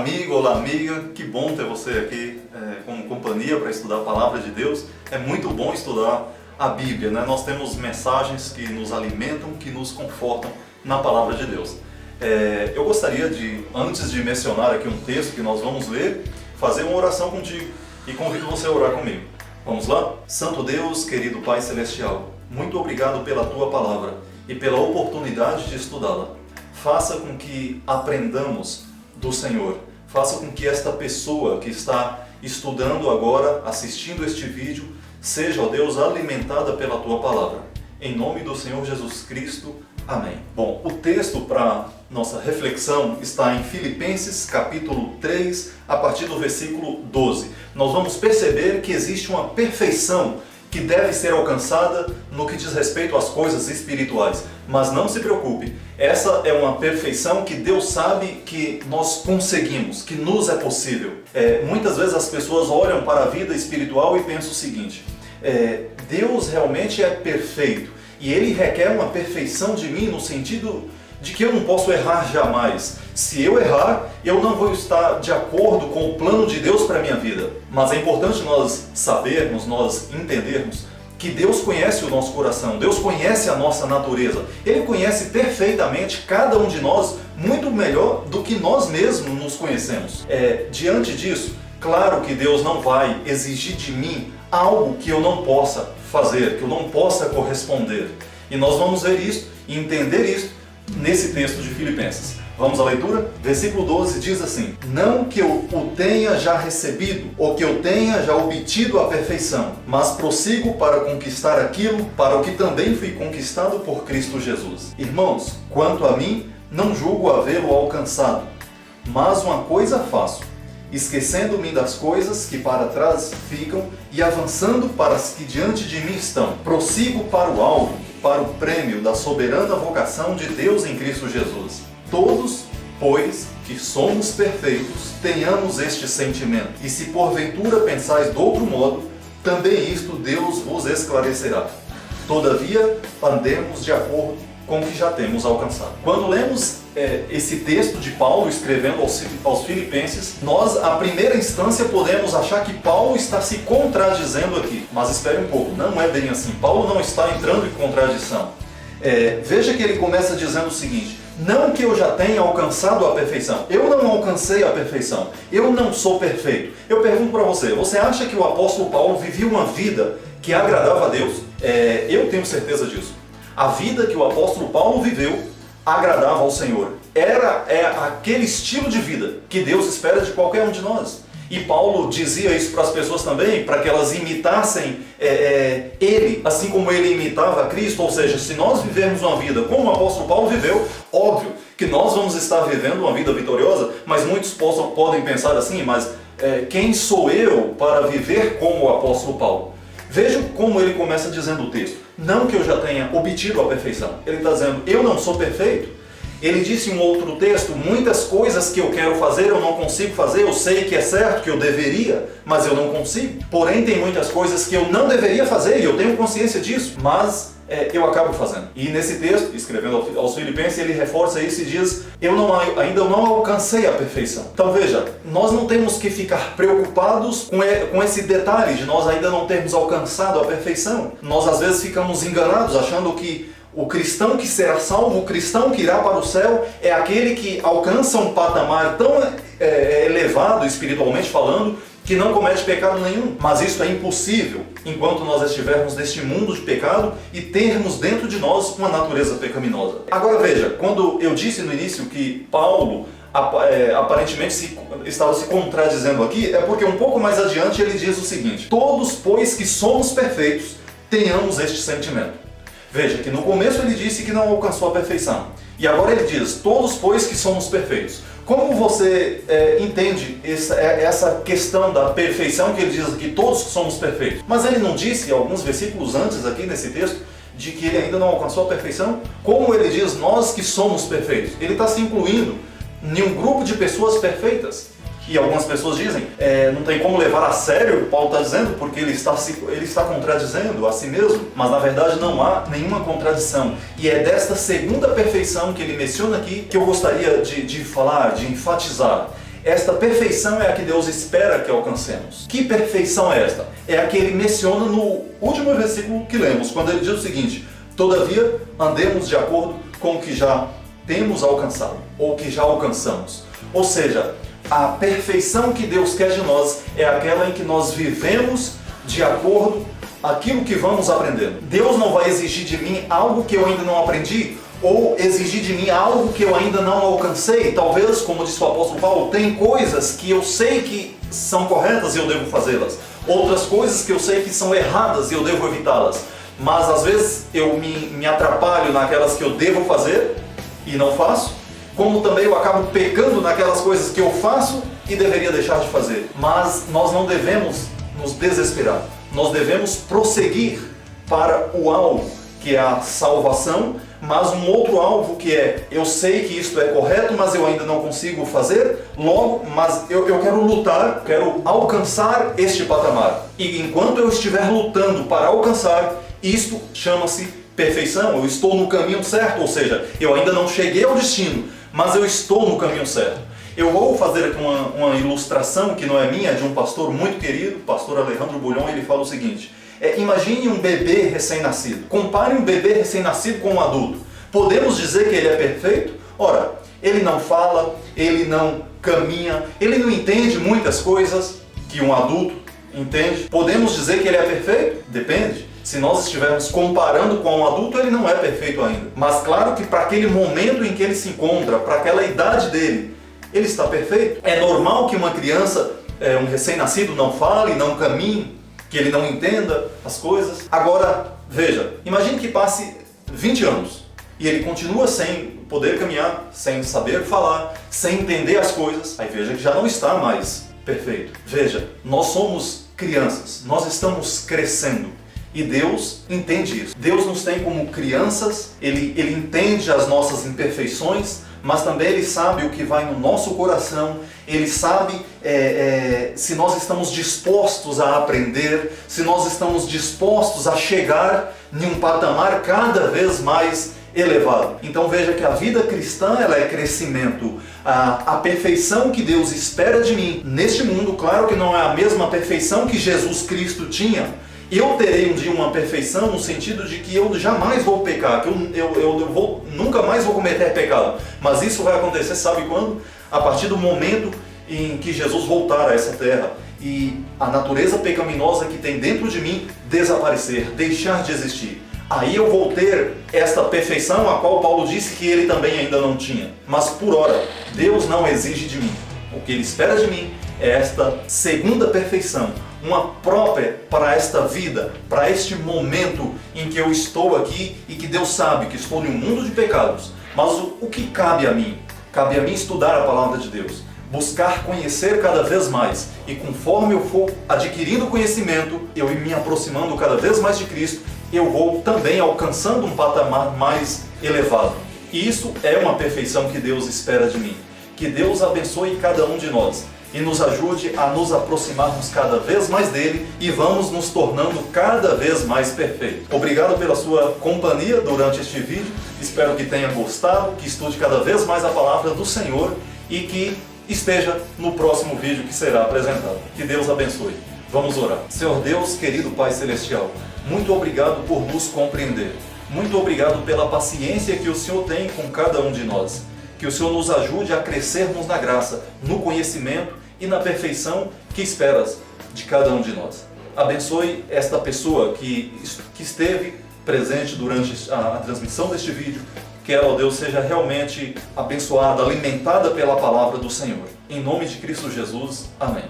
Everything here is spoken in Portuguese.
amigo, olá amiga, que bom ter você aqui como companhia para estudar a Palavra de Deus. É muito bom estudar a Bíblia, né? Nós temos mensagens que nos alimentam, que nos confortam na Palavra de Deus. Eu gostaria de, antes de mencionar aqui um texto que nós vamos ler, fazer uma oração contigo e convido você a orar comigo. Vamos lá? Santo Deus, querido Pai Celestial, muito obrigado pela Tua Palavra e pela oportunidade de estudá-la. Faça com que aprendamos do Senhor. Faça com que esta pessoa que está estudando agora, assistindo este vídeo, seja, ó Deus, alimentada pela Tua Palavra. Em nome do Senhor Jesus Cristo. Amém. Bom, o texto para nossa reflexão está em Filipenses capítulo 3, a partir do versículo 12. Nós vamos perceber que existe uma perfeição que deve ser alcançada no que diz respeito às coisas espirituais. Mas não se preocupe, essa é uma perfeição que Deus sabe que nós conseguimos, que nos é possível. Muitas vezes as pessoas olham para a vida espiritual e pensam o seguinte: Deus realmente é perfeito e Ele requer uma perfeição de mim no sentido de que eu não posso errar jamais. Se eu errar, eu não vou estar de acordo com o plano de Deus para a minha vida. Mas é importante nós sabermos, nós entendermos que Deus conhece o nosso coração, Deus conhece a nossa natureza. Ele conhece perfeitamente cada um de nós, muito melhor do que nós mesmos nos conhecemos. Diante disso, claro que Deus não vai exigir de mim algo que eu não possa fazer, que eu não possa corresponder. E nós vamos ver isso e entender isso nesse texto de Filipenses. Vamos à leitura? Versículo 12 diz assim: não que eu o tenha já recebido, ou que eu tenha já obtido a perfeição, mas prossigo para conquistar aquilo para o que também fui conquistado por Cristo Jesus. Irmãos, quanto a mim, não julgo havê-lo alcançado, mas uma coisa faço, esquecendo-me das coisas que para trás ficam e avançando para as que diante de mim estão. Prossigo para o alvo, para o prêmio da soberana vocação de Deus em Cristo Jesus. Todos, pois, que somos perfeitos, tenhamos este sentimento. E se porventura pensais de outro modo, também isto Deus vos esclarecerá. Todavia, andemos de acordo com o que já temos alcançado. Quando lemos esse texto de Paulo escrevendo aos Filipenses, nós, à primeira instância, podemos achar que Paulo está se contradizendo aqui. Mas espere um pouco, não é bem assim. Paulo não está entrando em contradição. Veja que ele começa dizendo o seguinte: não que eu já tenha alcançado a perfeição. Eu não alcancei a perfeição. Eu não sou perfeito. Eu pergunto para você, você acha que o apóstolo Paulo vivia uma vida que agradava a Deus? Eu tenho certeza disso. A vida que o apóstolo Paulo viveu agradava ao Senhor. É aquele estilo de vida que Deus espera de qualquer um de nós. E Paulo dizia isso para as pessoas também, para que elas imitassem ele, assim como ele imitava a Cristo. Ou seja, se nós vivermos uma vida como o apóstolo Paulo viveu, óbvio que nós vamos estar vivendo uma vida vitoriosa, mas muitos podem pensar assim: mas quem sou eu para viver como o apóstolo Paulo? Veja como ele começa dizendo o texto: não que eu já tenha obtido a perfeição. Ele está dizendo, eu não sou perfeito. Ele disse em um outro texto: muitas coisas que eu quero fazer eu não consigo fazer. Eu sei que é certo, que eu deveria, mas eu não consigo. Porém, tem muitas coisas que eu não deveria fazer e eu tenho consciência disso, mas eu acabo fazendo. E nesse texto, escrevendo aos Filipenses, ele reforça isso e diz: ainda não alcancei a perfeição. Então veja, nós não temos que ficar preocupados com esse detalhe de nós ainda não termos alcançado a perfeição. Nós às vezes ficamos enganados achando que o cristão que será salvo, o cristão que irá para o céu, é aquele que alcança um patamar tão elevado, espiritualmente falando, que não comete pecado nenhum. Mas isso é impossível enquanto nós estivermos neste mundo de pecado e termos dentro de nós uma natureza pecaminosa. Agora veja, quando eu disse no início que Paulo aparentemente estava se contradizendo aqui, é porque um pouco mais adiante ele diz o seguinte: todos, pois, que somos perfeitos, tenhamos este sentimento. Veja que no começo ele disse que não alcançou a perfeição. E agora ele diz, todos, pois, que somos perfeitos. Como você entende essa questão da perfeição que ele diz aqui, todos que somos perfeitos? Mas ele não disse, alguns versículos antes aqui nesse texto, de que ele ainda não alcançou a perfeição? Como ele diz, nós que somos perfeitos? Ele está se incluindo em um grupo de pessoas perfeitas. E algumas pessoas dizem, não tem como levar a sério o que Paulo está dizendo, porque ele está contradizendo a si mesmo. Mas na verdade não há nenhuma contradição. E é desta segunda perfeição que ele menciona aqui que eu gostaria de falar, de enfatizar. Esta perfeição é a que Deus espera que alcancemos. Que perfeição é esta? É a que ele menciona no último versículo que lemos, quando ele diz o seguinte: todavia, andemos de acordo com o que já temos alcançado, ou que já alcançamos. Ou seja, a perfeição que Deus quer de nós é aquela em que nós vivemos de acordo com aquilo que vamos aprendendo. Deus não vai exigir de mim algo que eu ainda não aprendi, ou exigir de mim algo que eu ainda não alcancei. Talvez, como disse o apóstolo Paulo, tem coisas que eu sei que são corretas e eu devo fazê-las. Outras coisas que eu sei que são erradas e eu devo evitá-las. Mas às vezes eu me atrapalho naquelas que eu devo fazer e não faço. Como também eu acabo pecando naquelas coisas que eu faço e deveria deixar de fazer. Mas nós não devemos nos desesperar. Nós devemos prosseguir para o alvo, que é a salvação, mas um outro alvo que é: eu sei que isto é correto, mas eu ainda não consigo fazer, logo, mas eu quero lutar, quero alcançar este patamar. E enquanto eu estiver lutando para alcançar, isto chama-se perfeição. Eu estou no caminho certo, ou seja, eu ainda não cheguei ao destino, mas eu estou no caminho certo. Eu vou fazer aqui uma ilustração que não é minha, é de um pastor muito querido, o pastor Alejandro Bulhon. Ele fala o seguinte: imagine um bebê recém-nascido. Compare um bebê recém-nascido com um adulto. Podemos dizer que ele é perfeito? Ora, ele não fala, ele não caminha, ele não entende muitas coisas que um adulto entende. Podemos dizer que ele é perfeito? Depende. Se nós estivermos comparando com um adulto, ele não é perfeito ainda. Mas claro que para aquele momento em que ele se encontra, para aquela idade dele, ele está perfeito. É normal que uma criança, um recém-nascido, não fale, não caminhe, que ele não entenda as coisas. Agora, veja, imagine que passe 20 anos e ele continua sem poder caminhar, sem saber falar, sem entender as coisas. Aí veja que já não está mais perfeito. Veja, nós somos crianças, nós estamos crescendo. E Deus entende isso. Deus nos tem como crianças, Ele entende as nossas imperfeições, mas também Ele sabe o que vai no nosso coração. Ele sabe se nós estamos dispostos a aprender, se nós estamos dispostos a chegar em um patamar cada vez mais elevado. Então veja que a vida cristã, ela é crescimento. A perfeição que Deus espera de mim neste mundo, claro que não é a mesma perfeição que Jesus Cristo tinha. Eu terei um dia uma perfeição no sentido de que eu jamais vou pecar, que eu nunca mais vou cometer pecado. Mas isso vai acontecer, sabe quando? A partir do momento em que Jesus voltar a essa terra e a natureza pecaminosa que tem dentro de mim desaparecer, deixar de existir. Aí eu vou ter esta perfeição a qual Paulo disse que ele também ainda não tinha. Mas por ora, Deus não exige de mim. O que Ele espera de mim é esta segunda perfeição, uma própria para esta vida, para este momento em que eu estou aqui e que Deus sabe que estou em um mundo de pecados. Mas o que cabe a mim? Cabe a mim estudar a palavra de Deus, buscar conhecer cada vez mais, e conforme eu for adquirindo conhecimento, eu ir me aproximando cada vez mais de Cristo, eu vou também alcançando um patamar mais elevado. E isso é uma perfeição que Deus espera de mim. Que Deus abençoe cada um de nós e nos ajude a nos aproximarmos cada vez mais dele e vamos nos tornando cada vez mais perfeitos. Obrigado pela sua companhia durante este vídeo. Espero que tenha gostado, que estude cada vez mais a palavra do Senhor e que esteja no próximo vídeo que será apresentado. Que Deus abençoe. Vamos orar. Senhor Deus, querido Pai Celestial, muito obrigado por nos compreender. Muito obrigado pela paciência que o Senhor tem com cada um de nós. Que o Senhor nos ajude a crescermos na graça, no conhecimento e na perfeição que esperas de cada um de nós. Abençoe esta pessoa que esteve presente durante a transmissão deste vídeo. Que ela, ó Deus, seja realmente abençoada, alimentada pela palavra do Senhor. Em nome de Cristo Jesus. Amém.